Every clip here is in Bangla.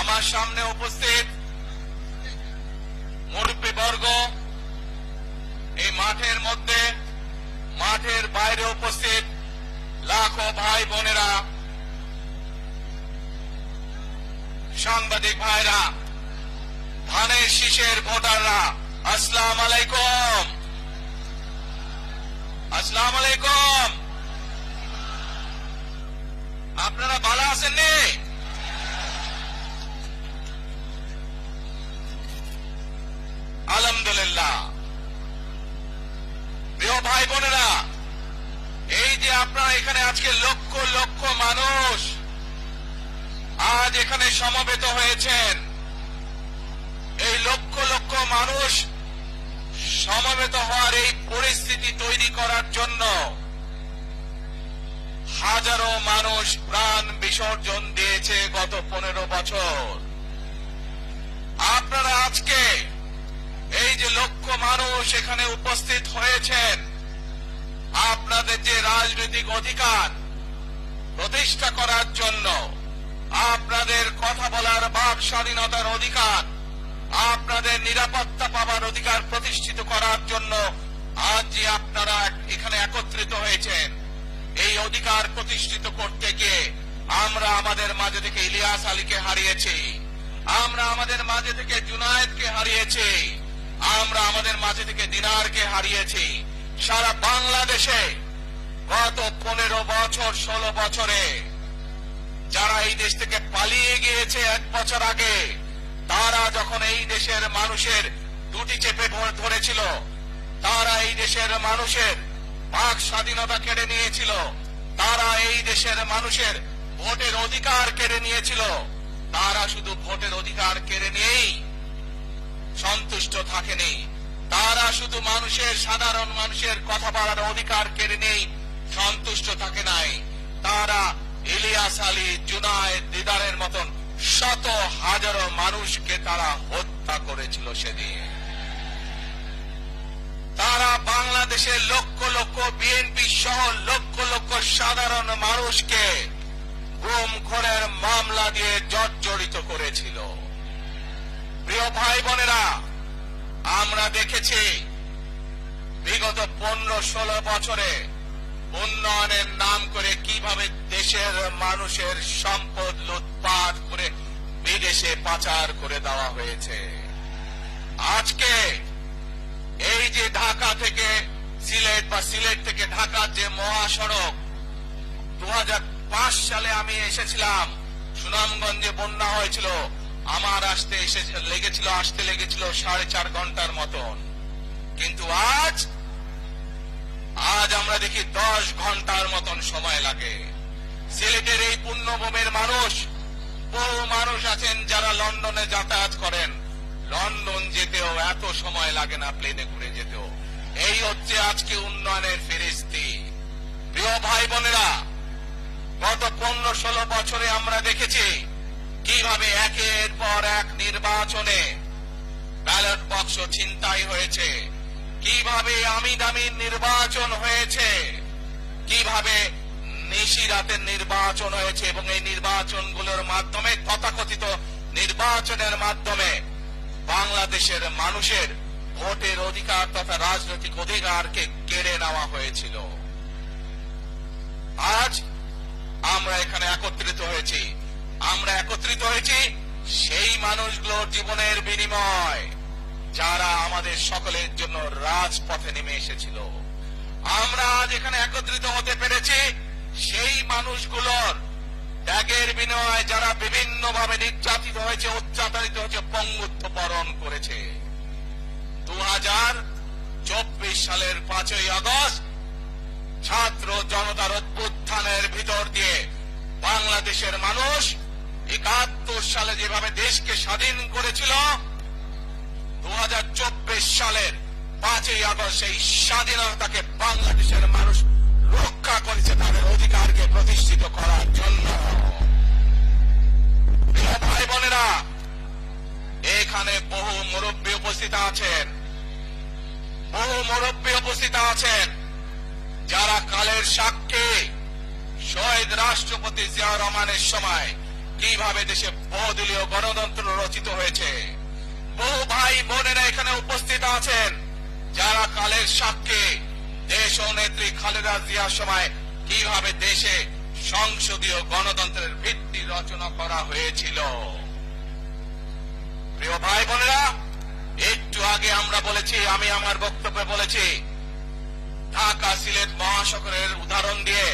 আমার সামনে উপস্থিত মুরব্বীবর্গ, এই মাঠের মধ্যে, মাঠের বাইরে উপস্থিত লাখো ভাই বোনেরা, সাংবাদিক ভাইরা, ধানের শীষের ভোটাররা, আসসালাম আলাইকুম। আসসালাম আলাইকুম। আপনারা ভালো আছেন নি? আলহামদুলিল্লাহ। প্রিয় ভাই বোনেরা, এই যে আপনারা এখানে আজকে লক্ষ লক্ষ মানুষ আজ এখানে সমবেত হয়েছেন, এই লক্ষ লক্ষ মানুষ সমবেত হওয়ার এই পরিস্থিতি তৈরি করার জন্য হাজারো মানুষ প্রাণ বিসর্জন দিয়েছে গত 15 বছর। আপনারা আজকে এই যে লক্ষ মানুষ এখানে উপস্থিত হয়েছেন, আপনাদের যে রাজনৈতিক অধিকার প্রতিষ্ঠা করার জন্য, আপনাদের কথা বলার বাক স্বাধীনতার অধিকার, আপনাদের নিরাপত্তা পাওয়ার অধিকার প্রতিষ্ঠিত করার জন্য আজ যে আপনারা এখানে একত্রিত হয়েছেন, এই অধিকার প্রতিষ্ঠিত করতে গিয়ে আমরা আমাদের মাঝে থেকে ইলিয়াস আলীকে হারিয়েছি, আমরা আমাদের মাঝে থেকে জুনায়েদকে হারিয়েছি, আমরা আমাদের মাঝে থেকে দিনারকে হারিয়েছি। সারা বাংলাদেশে গত 15 বছর 16 বছরে যারা এই দেশ থেকে পালিয়ে গিয়েছে 1 বছর আগে, তারা যখন এই দেশের মানুষের দুটি চেপে ধরেছিল, তারা এই দেশের মানুষের বাক স্বাধীনতা কেড়ে নিয়েছিল, তারা এই দেশের মানুষের ভোটের অধিকার কেড়ে নিয়েছিল, তারা শুধু ভোটের অধিকার কেড়ে নিয়েই সন্তুষ্ট থাকেনি, তারা শুধু মানুষের, সাধারণ মানুষের কথা বলার অধিকার কেড়ে নেই সন্তুষ্ট থাকে নাই, তারা ইলিয়াস আলী, জুনায়েদ, দিদারের মতন শত হাজারো মানুষকে তারা হত্যা করেছিল সেদিন। তারা বাংলাদেশের লক্ষ লক্ষ বিএনপি সহ লক্ষ লক্ষ সাধারণ মানুষকে গুম খুনের মামলা দিয়ে জর্জরিত করেছিল। প্রিয় ভাই বোনেরা, আমরা দেখেছি বিগত 15-16 বছরে উন্নয়নের নাম করে কিভাবে দেশের মানুষের সম্পদ লুটপাট করে বিদেশে পাচার করে দেওয়া হয়েছে। আজকে এই যে ঢাকা থেকে সিলেট বা সিলেট থেকে ঢাকার যে মহাসড়ক, 2005 সালে আমি এসেছিলাম, সুনামগঞ্জে বন্যা হয়েছিল, আমার আসতে লেগেছিল 4.5 ঘন্টার মতন, কিন্তু আজ আমরা দেখি 10 ঘন্টার মতন সময় লাগে। সিলেটের এই পুণ্যভূমির মানুষ, বহু মানুষ আছেন যারা লন্ডনে যাতায়াত করেন, লন্ডন যেতেও এত সময় লাগে না, প্লেনে করে যেতেও। এই হচ্ছে আজকে উন্নয়নের ফেরিস্তি। প্রিয় ভাই বোনেরা, গত 15-16 বছরে আমরা দেখেছি কিভাবে একের পর এক নির্বাচনে ব্যালট বাক্স ছিনতাই হয়েছে, কিভাবে আমিন নির্বাচন হয়েছে, কিভাবে নিশিরাতের নির্বাচন হয়েছে, এবং এই নির্বাচনগুলোর মাধ্যমে, তথাকথিত নির্বাচনের মাধ্যমে বাংলাদেশের মানুষের ভোটের অধিকার তথা রাজনৈতিক অধিকারকে কেড়ে নেওয়া হয়েছিল। আজ আমরা এখানে একত্রিত হয়েছি, সেই মানুষগুলোর জীবনের বিনিময় যারা আমাদের সকলের জন্য রাজপথে নেমে এসেছিল। আমরা আজ এখানে একত্রিত হতে পেরেছি সেই মানুষগুলোর ত্যাগের বিনিময়ে যারা বিভিন্নভাবে নির্যাতিত হয়েছে, অত্যাচারিত হয়েছে, পঙ্গুত্ব বরণ করেছে। 2024 সালের 5ই আগস্ট ছাত্র জনতার অভ্যুত্থানের ভিতর দিয়ে বাংলাদেশের মানুষ 71 সালে যেভাবে দেশকে স্বাধীন করেছিল, 2024 সালের 5ই আগস্ট সেই স্বাধীনতাকে বাংলাদেশের মানুষ রক্ষা করেছে তাদের অধিকারকে প্রতিষ্ঠিত করার জন্য। ভাই বোনেরা, এখানে বহু মুরব্বী উপস্থিত আছেন, যারা কালের সাক্ষী শহীদ রাষ্ট্রপতি জিয়া রহমানের সময় কিভাবে দেশে বহুদলীয় গণতন্ত্র রচিত হয়েছে। বহু ভাই বোনেরা এখানে উপস্থিত আছেন যারা কালের সাক্ষী দেশ ও নেত্রী খালেদা জিয়ার সময় কিভাবে দেশে সংসদীয় গণতন্ত্রের ভিত্তি রচনা করা হয়েছিল। প্রিয় ভাই বোনেরা, একটু আগে আমরা বলেছি, আমি আমার বক্তব্যে বলেছি, ঢাকা সিলেট মহাসড়কের উদাহরণ দিয়ে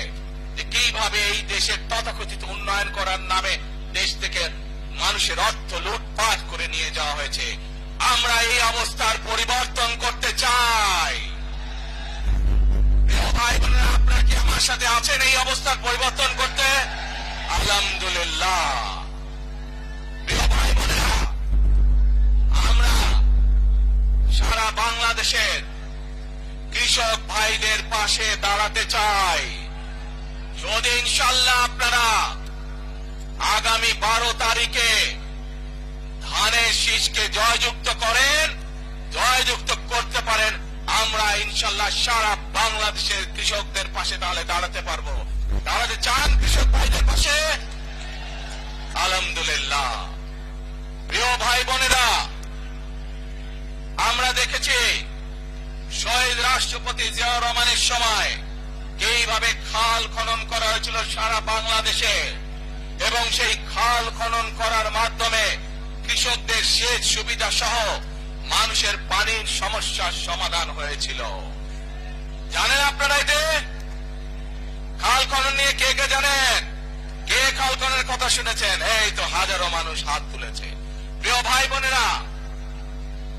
যে কিভাবে এই দেশের তথাকথিত উন্নয়ন করার নামে দেশ থেকে মানুষের অর্থ লুটপাট করে নিয়ে যাওয়া হয়েছে। আমরা এই অবস্থার পরিবর্তন করতে চাই। ভাই বোনেরা, আপনারা কি আমার সাথে আছেন এই অবস্থার পরিবর্তন করতে? আলহামদুলিল্লাহ। প্রিয় ভাই বোনেরা, আমরা সারা বাংলাদেশের কৃষক ভাইদের পাশে দাঁড়াতে চাই। যদি ইনশাল্লাহ আপনারা আগামী 12 তারিখে ধানের শীষকে জয়যুক্ত করেন, জয়যুক্ত করতে পারেন, আমরা ইনশাল্লাহ সারা বাংলাদেশের কৃষকদের পাশে তাহলে দাঁড়াতে পারবো। দাঁড়াতে চান কৃষক ভাইদের পাশে? আলহামদুলিল্লাহ। প্রিয় ভাই বোনেরা, আমরা দেখেছি শহীদ রাষ্ট্রপতি জিয়াউর রহমানের সময় এইভাবে খাল খনন করা হয়েছিল সারা বাংলাদেশে, এবং সেই খাল খনন করার মাধ্যমে কৃষকদের সেচ সুবিধা সহ মানুষের পানির সমস্যার সমাধান হয়েছিল। জানেন আপনারা এতে খাল খনন নিয়ে কে কে জানেন? কে খাল খননের কথা শুনেছেন? এই তো হাজারো মানুষ হাত তুলেছে। প্রিয় ভাই বোনেরা,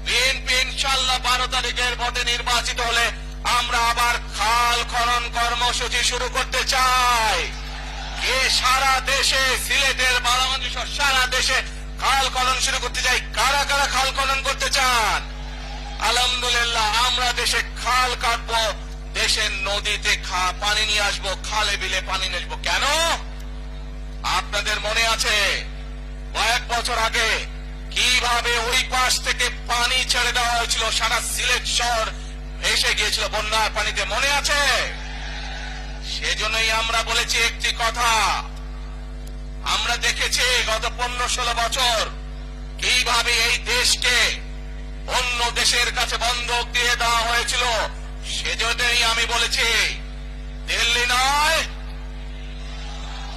বিএনপি ইনশাল্লাহ 12 তারিখের ভোটে নির্বাচিত হলে আমরা আবার খাল খনন কর্মসূচি শুরু করতে চাই। কে সারা দেশে, সিলেটের বালাগঞ্জ সারা দেশে খাল খনন শুরু করতে চাই? কারা কারা খাল খনন করতে চান? আলহামদুলিল্লাহ। আমরা দেশে খাল কাটবো, দেশের নদীতে পানি নিয়ে আসবো, খালে বিলে পানি নিয়ে আসবো। কেন? আপনাদের মনে আছে কয়েক বছর আগে কিভাবে ওই পাশ থেকে পানি ছেড়ে দেওয়া হয়েছিল, সারা সিলেট শহর ভেসে গিয়েছিল বন্যার পানিতে, মনে আছে? সেজন্যই আমরা বলেছি একটি কথা, আমরা দেখেছি গত 15-16 বছর কিভাবে এই দেশকে অন্য দেশের কাছে বন্ধক দিয়ে দেওয়া হয়েছিল। সেজন্যই আমি বলেছি, দিল্লি নয়,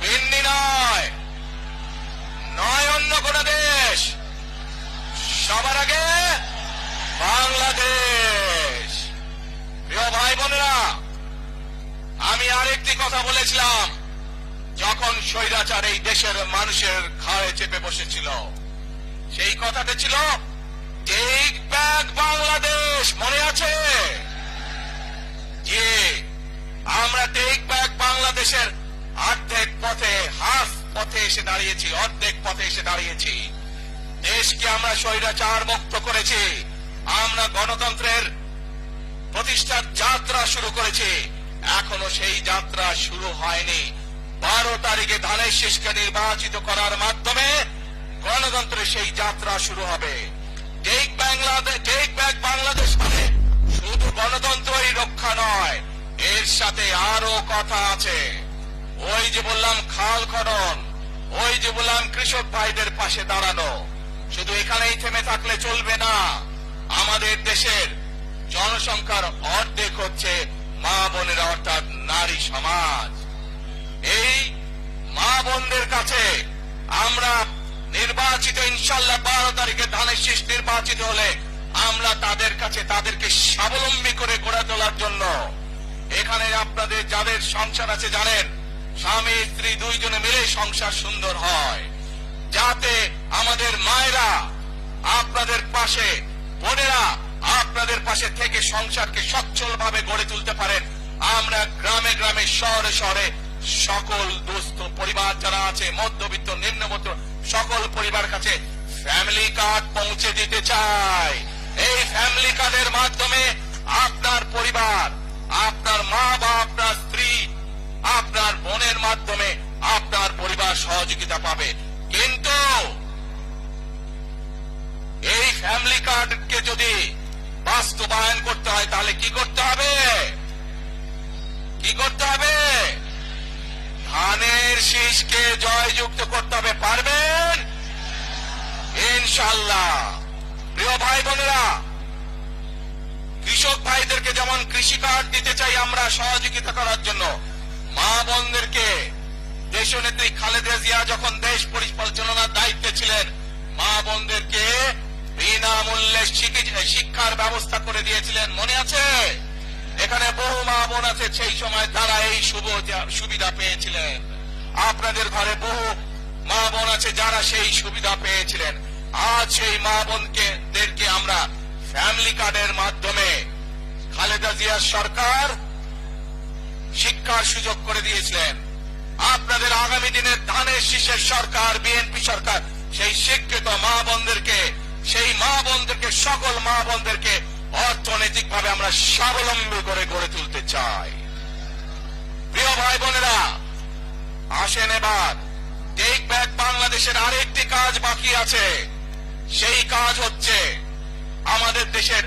ভিন্নি নয়, নয় অন্য কোন দেশ, সবার আগে বাংলাদেশ। প্রিয় ভাই বোনেরা, আমি আরেকটি কথা বলেছিলাম, যখন স্বৈরাচার এই দেশের মানুষের ঘাড়ে চেপে বসেছিল, সেই কথাটা ছিল টেক ব্যাক বাংলাদেশ। মনে আছে? যে আমরা টেক ব্যাক বাংলাদেশের অর্ধেক পথে, হাফ পথে এসে দাঁড়িয়েছি, অর্ধেক পথে এসে দাঁড়িয়েছি। দেশকে আমরা স্বৈরাচার মুক্ত করেছি, আমরা গণতন্ত্রের প্রতিষ্ঠার যাত্রা শুরু করেছি। এখনো সেই যাত্রা শুরু হয়নি। 12 তারিখে ধানের শীষকে নির্বাচিত করার মাধ্যমে গণতন্ত্রের সেই যাত্রা শুরু হবে। টেক ব্যাক বাংলাদেশ মানে শুধু গণতন্ত্রই রক্ষা নয়, এর সাথে আরো কথা আছে। ওই যে বললাম খাল খনন, ওই যে বললাম কৃষক ভাইদের পাশে দাঁড়ানো, শুধু এখানেই থেমে থাকলে চলবে না। আমাদের দেশের জনসংখ্যার অর্ধেক হচ্ছে মা বোনেরা, অর্থাৎ নারী সমাজ। এই মা বোনদের কাছে আমরা নির্বাচিত, ইনশাল্লাহ 12 তারিখে ধানের শীষ নির্বাচিত হলে আমরা তাদের কাছে তাদেরকে স্বাবলম্বী করে গড়ে তোলার জন্য, এখানে আপনাদের যাদের সংসার আছে জানেন, স্বামী স্ত্রী দুইজনে মিলে সংসার সুন্দর হয়, যাতে আমাদের মায়েরা আপনাদের পাশে, বোনেরা আপনাদের পাশে থেকে সংসারকে সচ্ছল ভাবে গড়ে তুলতে পারেন। আমরা গ্রামে গ্রামে, শহরে শহরে সকল দুস্থ পরিবার যারা আছে, মধ্যবিত্ত, নিম্নবিত্ত সকল পরিবার কাছে ফ্যামিলি কার্ড পৌঁছে দিতে চাই। এই ফ্যামিলি কার্ডের মাধ্যমে আপনার পরিবার, আপনার মা বা আপনার স্ত্রী, আপনার বোনের মাধ্যমে আপনার পরিবার সহযোগিতা পাবে। কিন্তু এই ফ্যামিলি কার্ডকে যদি বাস্তবায়ন করতে হয় তাহলে কি করতে হবে? কি করতে হবে? ধানের শীষকে জয়যুক্ত করতে হবে, পারবেন ইনশাআল্লাহ। প্রিয় ভাই বোনেরা, কৃষক ভাইদেরকে যেমন কৃষি কার্ড দিতে চাই আমরা সহযোগিতা করার জন্য, মা বোনদেরকে দেশনেত্রী খালেদা জিয়া যখন দেশ পরিচালনার দায়িত্বে ছিলেন, মা বোনদেরকে বিনামূল্যে শিক্ষার ব্যবস্থা করে দিয়েছিলেন, মনে আছে? এখানে বহু মা বোন আছে সেই সময় তারা এই সুবিধা পেয়েছিলেন। আপনাদের ঘরে বহু মা বোন আছে যারা সেই সুবিধা পেয়েছিলেন। আজ সেই মা বোনদেরকে আমরা ফ্যামিলি কার্ডের মাধ্যমে খালেদা জিয়ার সরকার শিক্ষার সুযোগ করে দিয়েছিলেন। আপনাদের আগামী দিনের ধানের শীষের সরকার, বিএনপি সরকার, সেই শিক্ষিত মা বোনদেরকে, সকল মা বোনদেরকে অর্থনৈতিক ভাবে আমরা স্বাবলম্বী করে গড়ে তুলতে চাই। প্রিয় ভাই বোনেরা, আসেন এবার টেক ব্যাক বাংলাদেশের আরেকটি কাজ বাকি আছে। সেই কাজ হচ্ছে আমাদের দেশের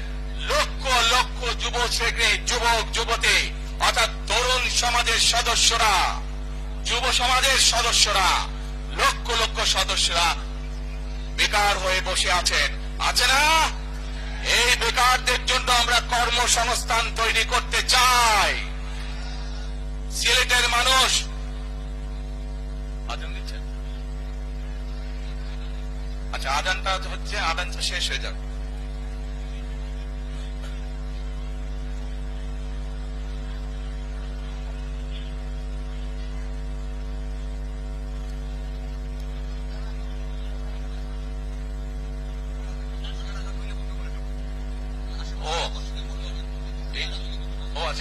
লক্ষ লক্ষ যুবক যুবতী অর্থাৎ তরুণ সমাজের সদস্যরা, যুব সমাজের সদস্যরা, লক্ষ লক্ষ সদস্যরা বেকার হয়ে বসে আছেন, আছে না? এই বেকারদের জন্য আমরা কর্মসংস্থান তৈরি করতে চাই। সিলেটের মানুষ আজান দিচ্ছেন, আচ্ছা আজানটা হচ্ছে, আজানটা শেষ হয়ে যাবে।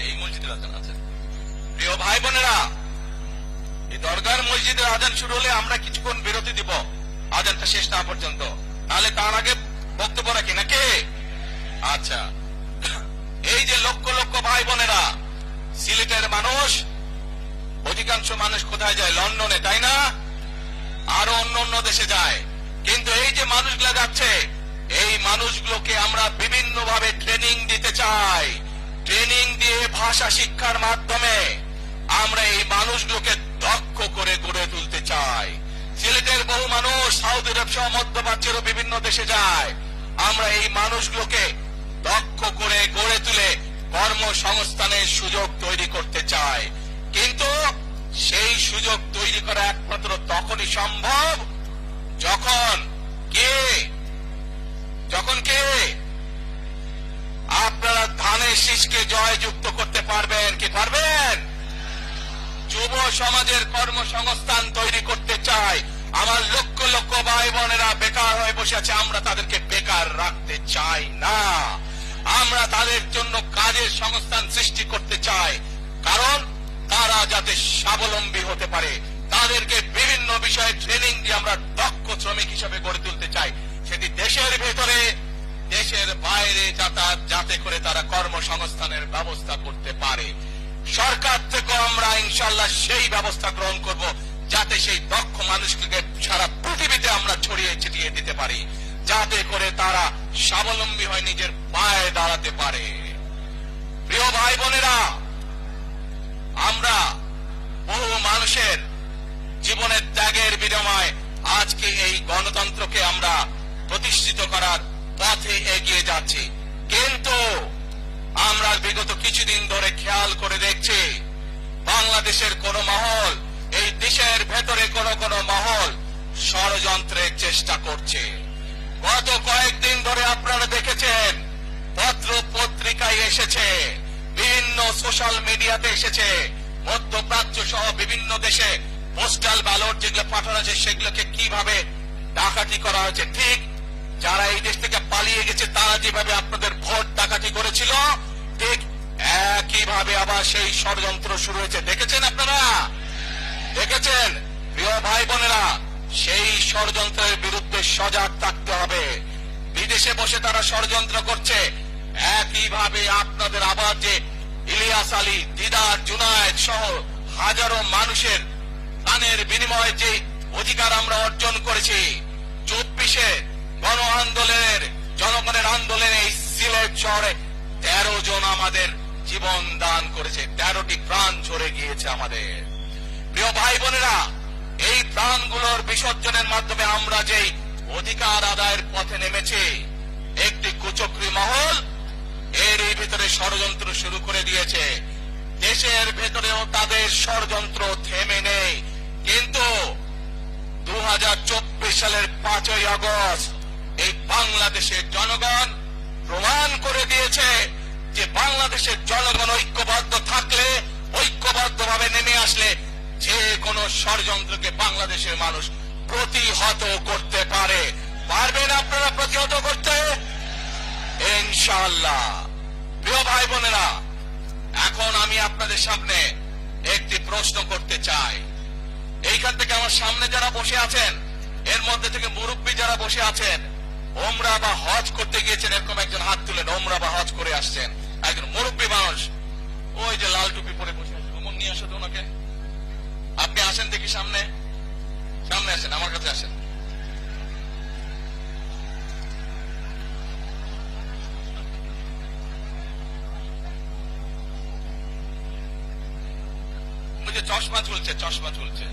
এই মসজিদের আজান আছে। প্রিয় ভাই বোনেরা, এই দরগার মসজিদের আজান শুরু হলে আমরা কিছুক্ষণ বিরতি দিব আজানটা শেষ না পর্যন্ত, তাহলে তার আগে বক্তব্য রাখি নাকি? আচ্ছা, এই যে লক্ষ লক্ষ ভাই বোনেরা, সিলেটের মানুষ, অধিকাংশ মানুষ কোথায় যায়? লন্ডনে, তাই না? আরো অন্য অন্য দেশে যায়। কিন্তু এই যে মানুষগুলো যাচ্ছে, এই মানুষগুলোকে আমরা বিভিন্ন ভাবে ট্রেনিং দিতে চাই। ট্রেনিং দিয়ে ভাষা শিক্ষার মাধ্যমে আমরা এই মানুষগুলোকে দক্ষ করে গড়ে তুলতে চাই। সিলেটের বহু মানুষ সৌদি আরব সহ মধ্যপ্রাচ্যেরও বিভিন্ন দেশে যায়। আমরা এই মানুষগুলোকে দক্ষ করে গড়ে তুলে কর্মসংস্থানের সুযোগ তৈরি করতে চাই। কিন্তু সেই সুযোগ তৈরি করা একমাত্র তখনই সম্ভব যখন আপনারা ধানের শীষকে জয়যুক্ত করতে পারবেন। কি পারবেন? যুব সমাজের কর্মসংস্থান তৈরি করতে চাই। আমার লক্ষ লক্ষ ভাই বোনেরা বেকার হয়ে বসে আছে, আমরা তাদেরকে বেকার রাখতে চাই না। আমরা তাদের জন্য কাজের সংস্থান সৃষ্টি করতে চাই, কারণ তারা যাতে স্বাবলম্বী হতে পারে। তাদেরকে বিভিন্ন বিষয়ে ট্রেনিং দিয়ে আমরা দক্ষ শ্রমিক হিসেবে গড়ে তুলতে চাই, সেটি দেশের ভেতরে দেশের বাইরে যাতে করে তারা কর্মসংস্থানের ব্যবস্থা করতে পারে। সরকার থেকে আমরা ইনশাআল্লাহ সেই ব্যবস্থা গ্রহণ করব, যাতে সেই দক্ষ মানুষকে সারা পৃথিবীতে আমরা ছড়িয়ে ছিটিয়ে দিতে পারি, যাতে করে তারা স্বাবলম্বী হয়ে নিজের পায়ে দাঁড়াতে পারে। প্রিয় ভাই বোনেরা, আমরা বহু মানুষের জীবনের ত্যাগের বিনিময়ে আজকে এই গণতন্ত্রকে আমরা প্রতিষ্ঠিত করার পথে এগিয়ে যাচ্ছি। কিন্তু আমরা বিগত কিছুদিন ধরে খেয়াল করে দেখছি, বাংলাদেশের কোন মহল, এই দেশের ভেতরে কোন মহল ষড়যন্ত্রের চেষ্টা করছে। গত কয়েকদিন ধরে আপনারা দেখেছেন, পত্র পত্রিকায় এসেছে, বিভিন্ন সোশ্যাল মিডিয়াতে এসেছে, মধ্যপ্রাচ্য সহ বিভিন্ন দেশে পোস্টাল ব্যালট যেগুলো পাঠানো হয়েছে সেগুলোকে কিভাবে ডাকাতি করা হয়েছে। ঠিক যারা এই দেশ থেকে পালিয়ে গেছে তারা যেভাবে আপনাদের ভোট ডাকাতি করেছিল, ঠিক একইভাবে আবার সেই ষড়যন্ত্র শুরু হয়েছে। দেখেছেন আপনারা? দেখেছেন? প্রিয় ভাই বোনেরা, সেই ষড়যন্ত্রের বিরুদ্ধে সজাগ থাকতে হবে। বিদেশে বসে তারা ষড়যন্ত্র করছে, একইভাবে আপনাদের আবার যে ইলিয়াস আলী, দিদার, জুনায়েদ সহ হাজারো মানুষের প্রাণের বিনিময়ে যে অধিকার আমরা অর্জন করেছি, 24-এ গণ আন্দোলনের, জনগণের আন্দোলনে এই সিলেট শহরে 13 জন আমাদের জীবন দান করেছে, 13টি প্রাণ ঝরে গিয়েছে আমাদের। প্রিয় ভাই বোনেরা, এই প্রাণগুলোর বিসর্জনের মাধ্যমে আমরা যেই অধিকার আদায়ের পথে নেমেছি, একটি কুচক্রী মহল এরই ভিতরে ষড়যন্ত্র শুরু করে দিয়েছে। দেশের ভেতরেও তাদের ষড়যন্ত্র থেমে নেই, কিন্তু 2024 সালের 5ই আগস্ট এই বাংলাদেশের জনগণ প্রমাণ করে দিয়েছে যে বাংলাদেশের জনগণ ঐক্যবদ্ধ থাকলে, ঐক্যবদ্ধভাবে নেমে আসলে যে কোনো ষড়যন্ত্রকে বাংলাদেশের মানুষ প্রতিহত করতে পারে। পারবেন আপনারা প্রতিহত করতে? ইনশাআল্লাহ। প্রিয় ভাই বোনেরা, এখন আমি আপনাদের সামনে একটি প্রশ্ন করতে চাই। এইখান থেকে আমার সামনে যারা বসে আছেন, এর মধ্যে থেকে মুরব্বী যারা বসে আছেন, ওমরা বা হজ করতে গিয়েছেন, এরকম একজন হাত তুলেন। ওমরা বা হজ করে আসছেন, একজন মুরব্বী মানুষ, ওই যে লাল টুপি পরে বসে আছেন, ওমর নিয়ে আসো তো ওনাকে। আপনি আসেন দেখি সামনে, সামনে আসেন, আমার কাছে আসেন। চশমা চলছে, চশমা চলছে।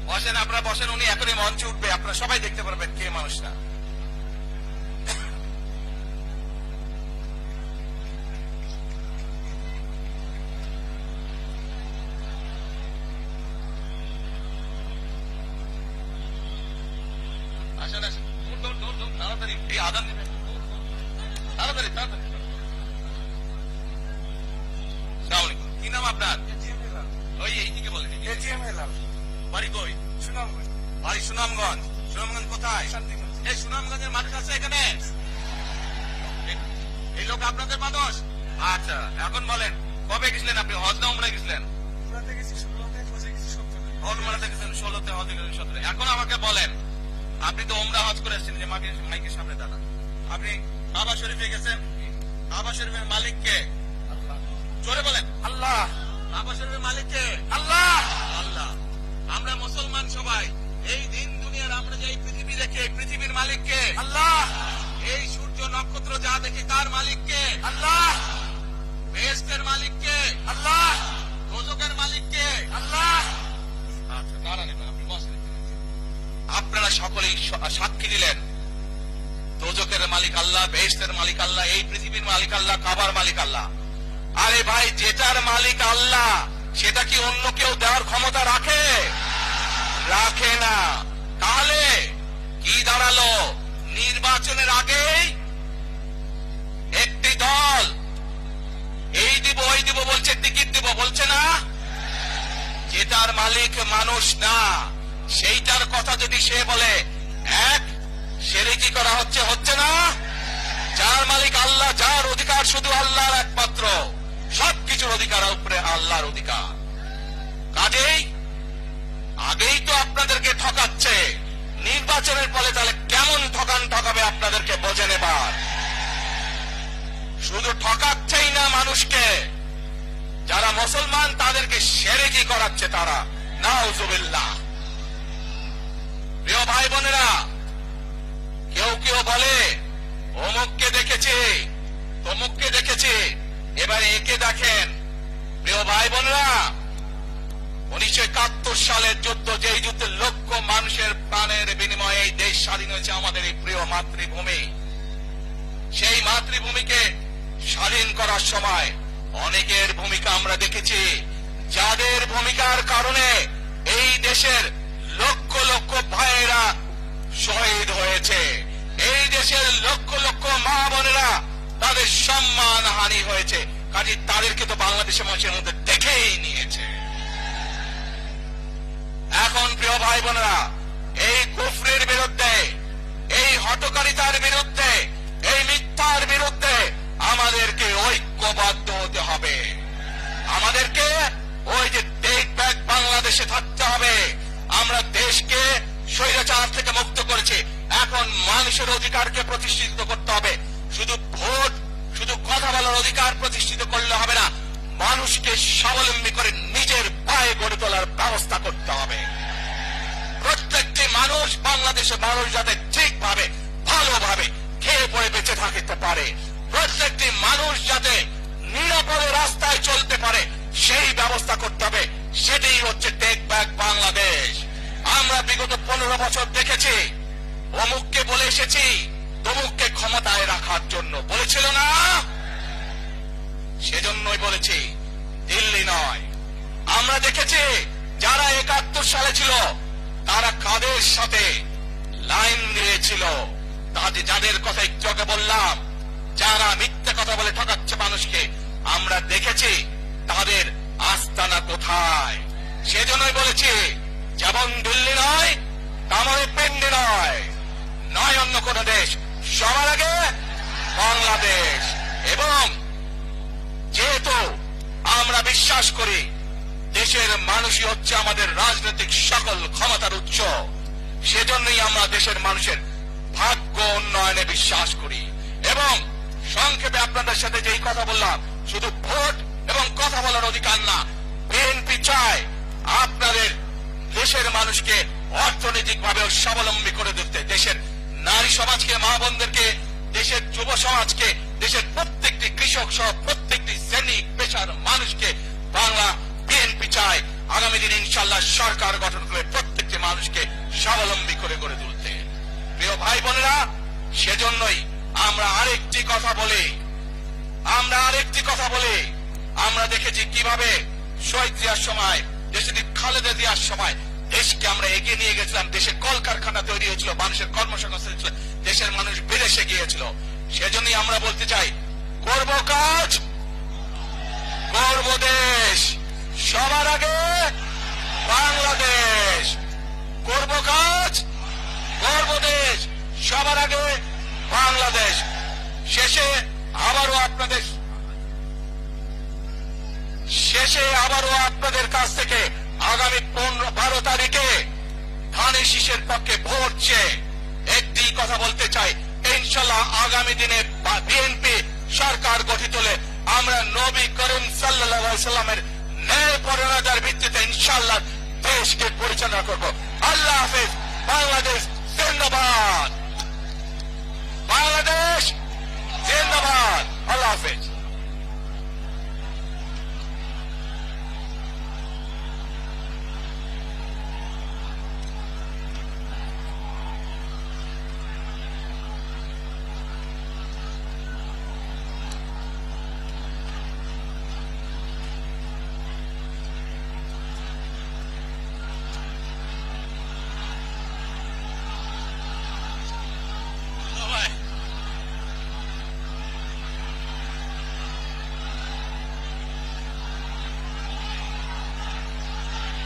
বসেন, আপনারা বসেন, উনি এখনই মঞ্চে উঠবে, আপনারা সবাই দেখতে পারবেন কে মানুষটা। আসেন আসেন, তাড়াতাড়ি, এই আদান দিবেন, তাড়াতাড়ি তাড়াতাড়ি। আসসালামু আলাইকুম, কি নাম আপনার? ওই এইদিকে বলেন। বাড়ি কই? সুনামগঞ্জ। বাড়ি সুনামগঞ্জ। সুনামগঞ্জ কোথায়? এই সুনামগঞ্জের মানুষ আছে এখানে? এই লোক আপনাদের মানুষ? আচ্ছা, এখন বলেন কবে গেছিলেন আপনি? হজ না উমরায় গেছিলেন? উমরাতে গেছি 16তে, হজে গেছেন 17। এখন আমাকে বলেন, আপনি তো উমরা হজ করে এসেছেন, যে মাইকের সামনে দাঁড়ান, আপনি কাবা শরীফে গেছেন, কাবা শরীফের মালিক কে? জোরে বলেন। আল্লাহ। কাবা শরীফের মালিক কে? আল্লাহ। আল্লাহ। আমরা মুসলমান সবাই এই দিন দুনিয়ার, আমরা যে এই পৃথিবী দেখে, পৃথিবীর মালিক কে? আল্লাহ। এই সূর্য নক্ষত্র যা দেখে তার মালিক কে? আল্লাহ। বেহেশতের মালিক কে? আল্লাহ। দোজখের মালিক কে? আল্লাহ। আচ্ছা, দাঁড়ান, আপনি বসেন। আপনারা সকলেই সাক্ষী দিলেন দোজখের মালিক আল্লাহ, বেহেশতের মালিক আল্লাহ, এই পৃথিবীর মালিক আল্লাহ, কাবার মালিক আল্লাহ। আরে ভাই, যেটার মালিক আল্লাহ সেটা কি অন্য কেউ দেওয়ার ক্ষমতা রাখে? রাখে না। তাহলে কি দাঁড়ালো? নির্বাচনের আগেই একটি দল এই দিব ওই দিব বলছে, টিকিট দিব বলছে না? যেটার মালিক মানুষ না, সেইটার কথা যদি সে বলে, এক শিরকি করা হচ্ছে, হচ্ছে না? যার মালিক আল্লাহ, যার অধিকার শুধু আল্লাহর একমাত্র, সবকিছুর অধিকার উপরে আল্লাহর অধিকার। কাজেই আগেই তো আপনাদেরকে ঠকাচ্ছে, নির্বাচনের ফলে তাহলে কেমন ঠকাবে আপনাদেরকে বোঝে নেবার। শুধু ঠকাচ্ছেই না মানুষকে, যারা মুসলমান তাদেরকে শিরকি করাচ্ছে তারা। নাউজুবিল্লাহ। প্রিয় ভাই বোনেরা, কেউ কেউ বলে অমুককে দেখেছে, তমুককে দেখেছে, এবার একে দেখেন। প্রিয় ভাই বোনেরা, 1971 সালের যুদ্ধ, যেই যুদ্ধে লক্ষ মানুষের প্রাণের বিনিময়ে এই দেশ স্বাধীন হয়েছে, আমাদের এই প্রিয় মাতৃভূমি, সেই মাতৃভূমিকে স্বাধীন করার সময় অনেকের ভূমিকা আমরা দেখেছি, যাদের ভূমিকার কারণে এই দেশের লক্ষ লক্ষ ভাইয়েরা শহীদ হয়েছে, এই দেশের লক্ষ লক্ষ মা বোনেরা তাদের সম্মান হানি হয়েছে। কাজে তাদেরকে তো বাংলাদেশের মানুষের মধ্যে দেখেই নিয়েছে। এখন প্রিয় ভাই বোনেরা, এই কুফরের বিরুদ্ধে, এই হঠকারিতার বিরুদ্ধে, এই মিথ্যার বিরুদ্ধে আমাদেরকে ঐক্যবদ্ধ হতে হবে। আমাদেরকে ওই যে টেক ব্যাক বাংলাদেশে থাকতে হবে। আমরা দেশকে স্বৈরাচার থেকে মুক্ত করেছি, এখন মানুষের অধিকারকে প্রতিষ্ঠিত করতে হবে। শুধু ভোট, শুধু কথা বলার অধিকার প্রতিষ্ঠিত করলে হবে না, মানুষকে স্বাবলম্বী করে নিজের পায়ে গড়ে তোলার ব্যবস্থা করতে হবে। প্রত্যেকটি মানুষ, বাংলাদেশের মানুষ যাতে ঠিকভাবে ভালোভাবে খেয়ে পড়ে বেঁচে থাকতে পারে, প্রত্যেকটি মানুষ যাতে নিরাপদে রাস্তায় চলতে পারে সেই ব্যবস্থা করতে হবে। সেটাই হচ্ছে টেক ব্যাক বাংলাদেশ। আমরা বিগত 15 বছর দেখেছি, অমুককে বলে এসেছি তমুককে ক্ষমতায় রাখার জন্য, বলেছিল না? সেজন্যই বলেছি দিল্লি নয়। আমরা দেখেছি যারা 71 সালে ছিল তারা কাদের সাথে লাইন দিয়েছিল, যাদের কথা একটু আগে বললাম, যারা মিথ্যে কথা বলে ঠকাচ্ছে মানুষকে, আমরা দেখেছি তাদের আস্তানা কোথায়। সেজন্যই বলেছি যেমন দিল্লি নয় তেমনই পিন্ডি নয়, নয় অন্য কোন দেশ, সবার আগে বাংলাদেশ। এবং যেহেতু আমরা বিশ্বাস করি দেশের মানুষই হচ্ছে আমাদের রাজনৈতিক সকল ক্ষমতার উৎস, সেজন্যই আমরা দেশের মানুষের ভাগ্য উন্নয়নে বিশ্বাস করি। এবং সংক্ষেপে আপনাদের সাথে যেই কথা বললাম, শুধু ভোট এবং কথা বলার অধিকার না, বিএনপি চায় আপনাদের দেশের মানুষকে অর্থনৈতিকভাবে স্বাবলম্বী করে দিতে, দেশের নারী সমাজকে, মা বোনদেরকে, দেশের যুব সমাজকে, দেশের প্রত্যেকটি কৃষক সহ প্রত্যেকটি শ্রেণী পেশার মানুষকে বাংলা বিএনপি চায় আগামী দিনে ইনশাআল্লাহ সরকার গঠন করে প্রত্যেকটি মানুষকে স্বাবলম্বী করে গড়ে তুলতে। প্রিয় ভাই বোনেরা, সেজন্যই আমরা আরেকটি কথা বলি, আমরা দেখেছি কিভাবে শহীদ জিয়ার সময়, দেশে খালেদা জিয়ার সময় দেশকে আমরা এগিয়ে নিয়ে গেছিলাম, দেশে কলকারখানা তৈরি হয়েছিল, মানুষের কর্মসংস্থান ছিল, দেশের মানুষ বিদেশে গিয়েছিল। সেজন্যই আমরা বলতে চাই, করব কাজ, করব দেশ, সবার আগে বাংলাদেশ। করব কাজ, করব দেশ, সবার আগে বাংলাদেশ। শেষে আবারও আপনাদের কাছ থেকে আগামী 12 তারিখে ধানের শীষের পক্ষে ভোট চেয়ে একটি কথা বলতে চাই, ইনশাআল্লাহ আগামী দিনে বিএনপি সরকার গঠিত হলে আমরা নবী করিম সাল্লাল্লাহু আলাইহি সাল্লামের ন্যায় পরায়ণতার ভিত্তিতে ইনশাআল্লাহ দেশকে পরিচালনা করব। আল্লাহ হাফেজ। বাংলাদেশ জিন্দাবাদ। বাংলাদেশ